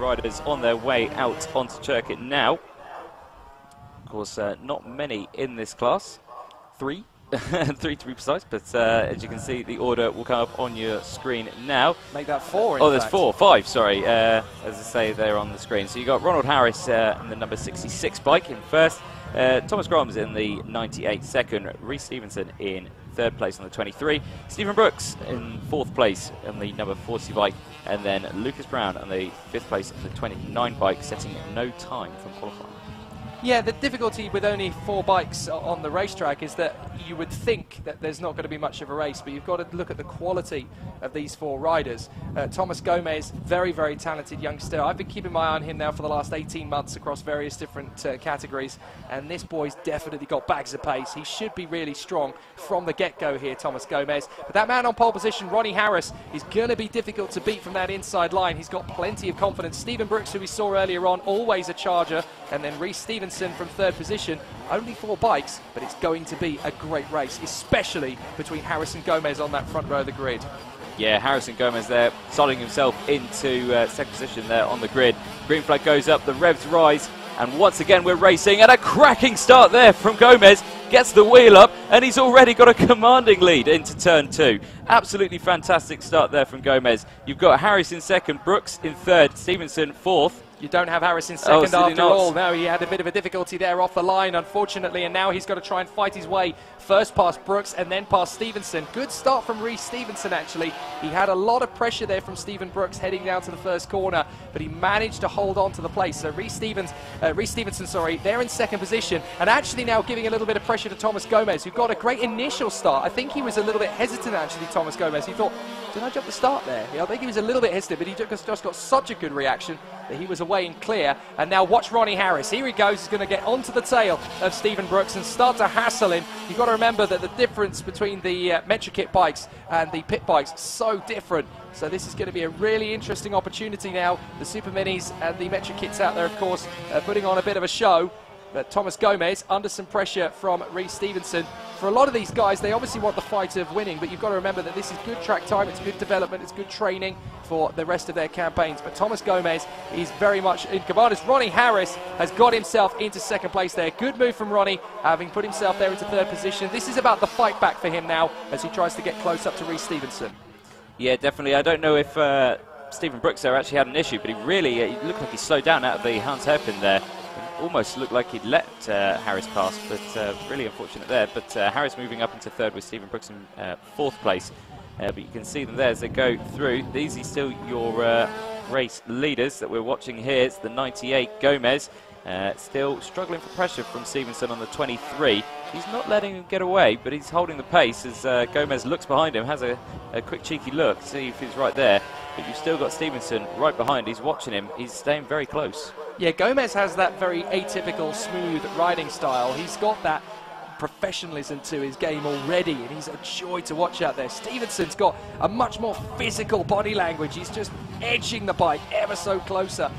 riders on their way out onto circuit now. Of course, not many in this class. 3. 3 to be precise, but as you can see, the order will come up on your screen now. Make that 4. Oh, there's 4, 5, sorry. As I say, they're on the screen. So you got Ronald Harris in the number 66 bike in first, Thomas Groms in the 98 second, Rhys Stevenson in third place on the 23, Stephen Brooks in fourth place on the number 40 bike, and then Lucas Brown on the fifth place on the 29 bike, setting no time from qualifying. Yeah, the difficulty with only 4 bikes on the racetrack is that you would think that there's not going to be much of a race, but you've got to look at the quality of these 4 riders. Thomas Gomez, very, very talented youngster. I've been keeping my eye on him now for the last 18 months across various different categories, and this boy's definitely got bags of pace. He should be really strong from the get-go here, Thomas Gomez. But that man on pole position, Ronnie Harris, is going to be difficult to beat from that inside line. He's got plenty of confidence. Stephen Brooks, who we saw earlier on, always a charger, and then Rhys Stevenson from third position. Only 4 bikes, but it's going to be a great race, especially between Harris and Gomez on that front row of the grid. Yeah, Harrison Gomez there, slotting himself into second position there on the grid. Green flag goes up, the revs rise, and once again we're racing, and a cracking start there from Gomez. Gets the wheel up, and he's already got a commanding lead into turn 2. Absolutely fantastic start there from Gomez. You've got Harris in second, Brooks in third, Stevenson fourth. You don't have Harris in second after not. all. No, he had a bit of a difficulty there off the line, unfortunately, and now he's got to try and fight his way first past Brooks and then past Stevenson. Good start from Rhys Stevenson, actually. He had a lot of pressure there from Stephen Brooks heading down to the first corner, but he managed to hold on to the place. So Rhys Stevenson, they're in second position, and actually now giving a little bit of pressure to Thomas Gomez, who got a great initial start. I think he was a little bit hesitant, actually, Thomas Gomez. He thought, did I jump the start there? I think he was a little bit hesitant, but he just got such a good reaction that he was away and clear. And now watch Ronnie Harris. Here he goes. He's going to get onto the tail of Stephen Brooks and start to hassle him. You've got to remember that the difference between the Metrokit bikes and the pit bikes is so different. So this is going to be a really interesting opportunity now. The Superminis and the Metrokits out there, of course, putting on a bit of a show. But Thomas Gomez under some pressure from Rhys Stevenson. For a lot of these guys, they obviously want the fight of winning, but you've got to remember that this is good track time, it's good development, it's good training for the rest of their campaigns. But Thomas Gomez is very much in command as Ronnie Harris has got himself into second place there. Good move from Ronnie, having put himself there into third position. This is about the fight back for him now as he tries to get close up to Rhys Stevenson. Yeah, definitely. I don't know if Stephen Brooks there actually had an issue, but he really he looked like he slowed down out of the Hans hairpin there. Almost looked like he'd let Harris pass, but really unfortunate there. But Harris moving up into third with Stephen Brooks in fourth place. But you can see them there as they go through. These are still your race leaders that we're watching here. It's the 98 Gomez. Still struggling for pressure from Stevenson on the 23. He's not letting him get away, but he's holding the pace as Gomez looks behind him, has a quick cheeky look, see if he's right there. But you've still got Stevenson right behind. He's watching him. He's staying very close. Yeah, Gomez has that very atypical, smooth riding style. He's got that professionalism to his game already, and he's a joy to watch out there. Stevenson's got a much more physical body language. He's just edging the bike ever so closer.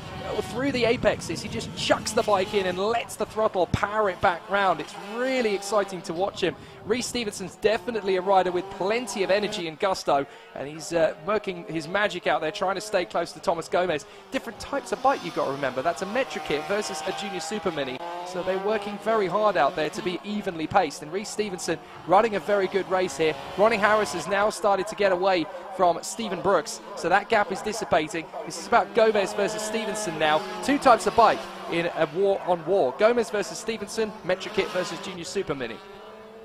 Through the apexes, he just chucks the bike in and lets the throttle power it back round. It's really exciting to watch him. Rhys Stevenson's definitely a rider with plenty of energy and gusto, and he's working his magic out there, trying to stay close to Thomas Gomez. Different types of bike you've got to remember. That's a Metrokit versus a Junior Super Mini, so they're working very hard out there to be evenly paced, and Rhys Stevenson running a very good race here. Ronnie Harris has now started to get away from Stephen Brooks, so that gap is dissipating. This is about Gomez versus Stevenson now. 2 types of bike in a war on war. Gomez versus Stevenson, Metrokit versus Junior Super Mini.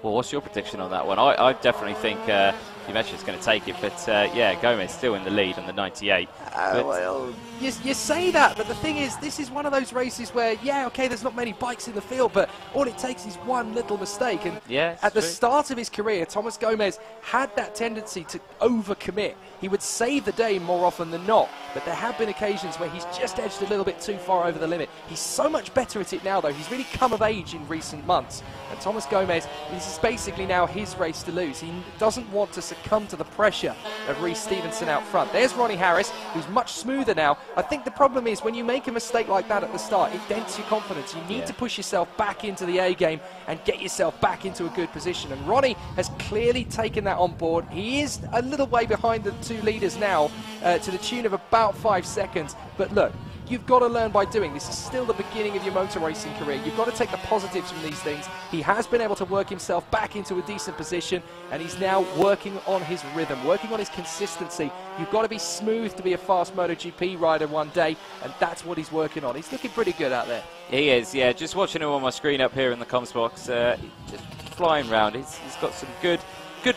Well, what's your prediction on that one? I definitely think Metrokit's going to take it, but yeah, Gomez still in the lead on the 98. Well, you say that, but the thing is, this is one of those races where, yeah, okay, there's not many bikes in the field, but all it takes is one little mistake. And yeah, at the start of his career, Thomas Gomez had that tendency to overcommit. He would save the day more often than not, but there have been occasions where he's just edged a little bit too far over the limit. He's so much better at it now, though. He's really come of age in recent months. And Thomas Gomez, this is basically now his race to lose. He doesn't want to succumb to the pressure of Rhys Stevenson out front. There's Ronnie Harris, who's much smoother now. I think the problem is when you make a mistake like that at the start, it dents your confidence. You need to push yourself back into the A game and get yourself back into a good position. And Ronnie has clearly taken that on board. He is a little way behind the 2 leaders now, to the tune of about 5 seconds. But look, you've got to learn by doing. This is still the beginning of your motor racing career. You've got to take the positives from these things. He has been able to work himself back into a decent position, and he's now working on his rhythm, working on his consistency. You've got to be smooth to be a fast MotoGP rider one day, and that's what he's working on. He's looking pretty good out there. He is, yeah. Just watching him on my screen up here in the comms box, just flying around. He's got some good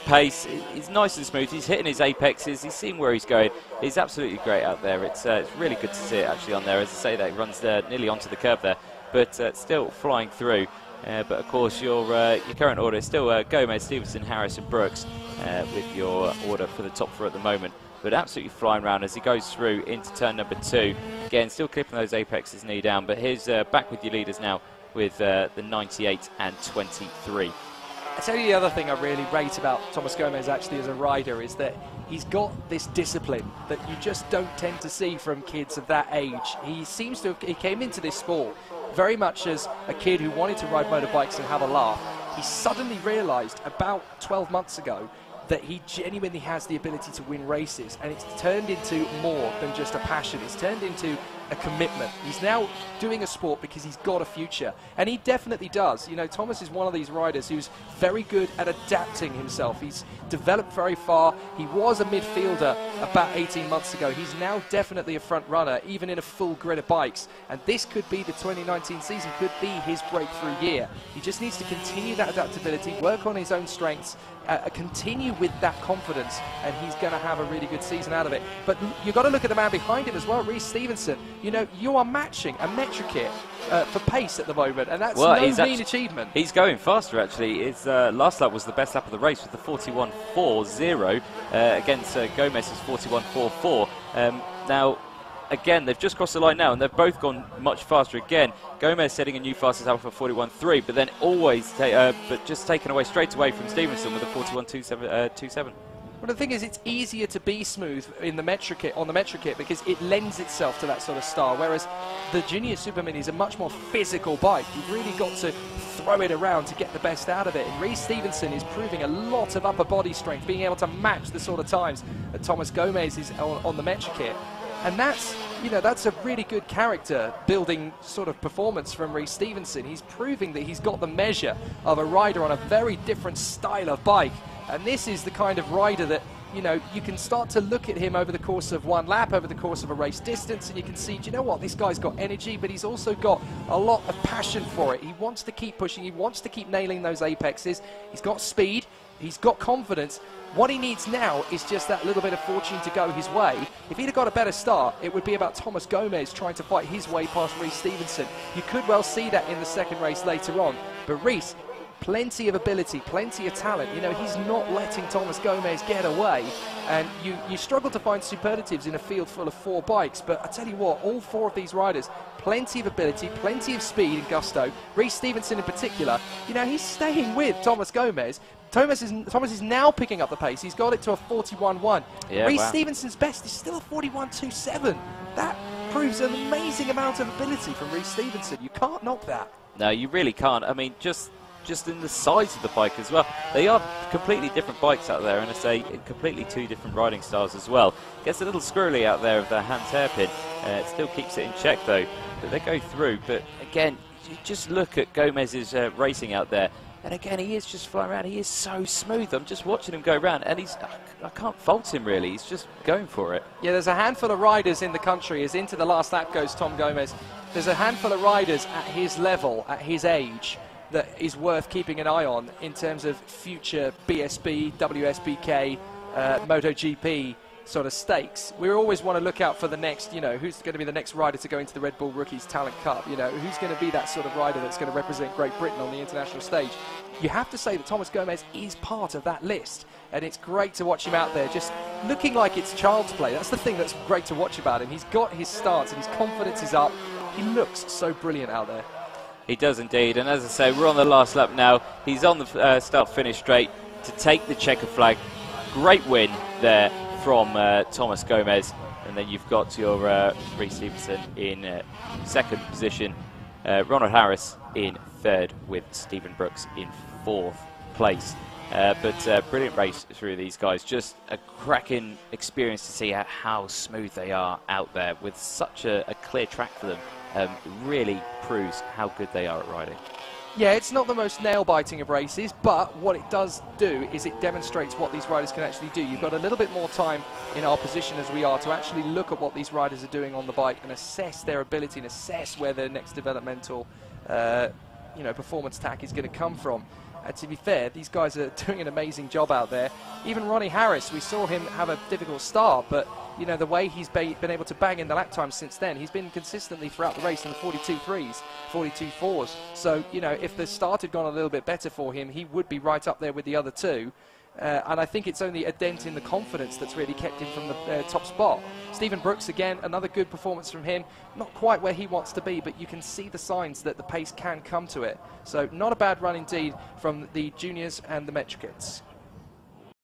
pace. He's nice and smooth. He's hitting his apexes. He's seeing where he's going. He's absolutely great out there. It's really good to see it actually on there. As I say, that he runs nearly onto the curb there, but still flying through. But of course, your current order is still Gomez, Stevenson, Harris, and Brooks with your order for the top four at the moment. But absolutely flying around as he goes through into turn number 2. Again, still clipping those apexes knee down. But here's back with your leaders now with the 98 and 23. I tell you the other thing I really rate about Thomas Gomez actually as a rider is that he's got this discipline that you just don't tend to see from kids of that age. He seems to he came into this sport very much as a kid who wanted to ride motorbikes and have a laugh. He suddenly realised about 12 months ago that he genuinely has the ability to win races, and it's turned into more than just a passion. It's turned into a commitment. He's now doing a sport because he's got a future, and he definitely does. You know, Thomas is one of these riders who's very good at adapting himself. He's developed very far. He was a midfielder about 18 months ago. He's now definitely a front runner, even in a full grid of bikes, and this could be the 2019 season, could be his breakthrough year. He just needs to continue that adaptability, work on his own strengths, continue with that confidence, and he's going to have a really good season out of it. But you've got to look at the man behind him as well, Rhys Stevenson. You know, you are matching a Metro kit for pace at the moment, and that's no mean achievement. He's going faster, actually. His last lap was the best lap of the race with the 41.40 against Gomez's 41.44. Now, again, they've just crossed the line now, and they've both gone much faster again. Gomez setting a new fastest hour for 41.3, but then but just taken away straight away from Stevenson with a 41.27. Well, the thing is, it's easier to be smooth in the Metro kit, on the Metro kit, because it lends itself to that sort of style, whereas the Junior Supermini is a much more physical bike. You've really got to throw it around to get the best out of it. And Rhys Stevenson is proving a lot of upper body strength, being able to match the sort of times that Thomas Gomez is on the Metro kit. And that's, you know, that's a really good character building sort of performance from Rhys Stevenson. He's proving that he's got the measure of a rider on a very different style of bike. And this is the kind of rider that, you know, you can start to look at him over the course of one lap, over the course of a race distance, and you can see, do you know what, this guy's got energy, but he's also got a lot of passion for it. He wants to keep pushing, he wants to keep nailing those apexes, he's got speed, he's got confidence. What he needs now is just that little bit of fortune to go his way. If he'd have got a better start, it would be about Thomas Gomez trying to fight his way past Rhys Stevenson. You could well see that in the second race later on. But Rhys, plenty of ability, plenty of talent. You know, he's not letting Thomas Gomez get away. And you struggle to find superlatives in a field full of 4 bikes. But I tell you what, all 4 of these riders, plenty of ability, plenty of speed and gusto. Rhys Stevenson in particular, you know, he's staying with Thomas Gomez. Thomas is now picking up the pace. He's got it to a 41.1. Yeah, Rhys wow. Stevenson's best is still a 41.27. That proves an amazing amount of ability from Rhys Stevenson. You can't knock that. No, you really can't. I mean, just in the size of the bike as well. They are completely different bikes out there, and it's completely 2 different riding styles as well. Gets a little squirrely out there with the Hans hairpin. It still keeps it in check though, but they go through. But again, you just look at Gomez's racing out there. And again, he is just flying around. He is so smooth. I'm just watching him go around, and I can't fault him, really. He's just going for it. Yeah, there's a handful of riders in the country, as into the last lap goes Tom Gomez. There's a handful of riders at his level, at his age, that is worth keeping an eye on in terms of future BSB, WSBK, MotoGP sort of stakes. We always want to look out for the next, you know, who's going to be the next rider to go into the Red Bull Rookies Talent Cup, you know, who's going to be that sort of rider that's going to represent Great Britain on the international stage. You have to say that Thomas Gomez is part of that list, and it's great to watch him out there just looking like it's child's play. That's the thing that's great to watch about him. He's got his stance and his confidence is up. He looks so brilliant out there. He does indeed, and as I say, we're on the last lap now. He's on the start-finish straight to take the checker flag. Great win there from Thomas Gomez, and then you've got your Rhys Stevenson in second position, Ronald Harris in third, with Stephen Brooks in 4th place. But brilliant race through these guys. Just a cracking experience to see how smooth they are out there with such a clear track for them. Really proves how good they are at riding. Yeah, it's not the most nail-biting of races, but what it does do is it demonstrates what these riders can actually do. You've got a little bit more time in our position as we are to actually look at what these riders are doing on the bike and assess their ability and assess where their next developmental performance tack is going to come from. To be fair, these guys are doing an amazing job out there. Even Ronnie Harris, we saw him have a difficult start, but the way he's been able to bang in the lap times since then, he's been consistently throughout the race in the 42.3s, 42.4s. So, if the start had gone a little bit better for him, he would be right up there with the other two. And I think it's only a dent in the confidence that's really kept him from the top spot. Stephen Brooks, again, another good performance from him. Not quite where he wants to be, but you can see the signs that the pace can come to it. So not a bad run indeed from the juniors and the Metro Kids.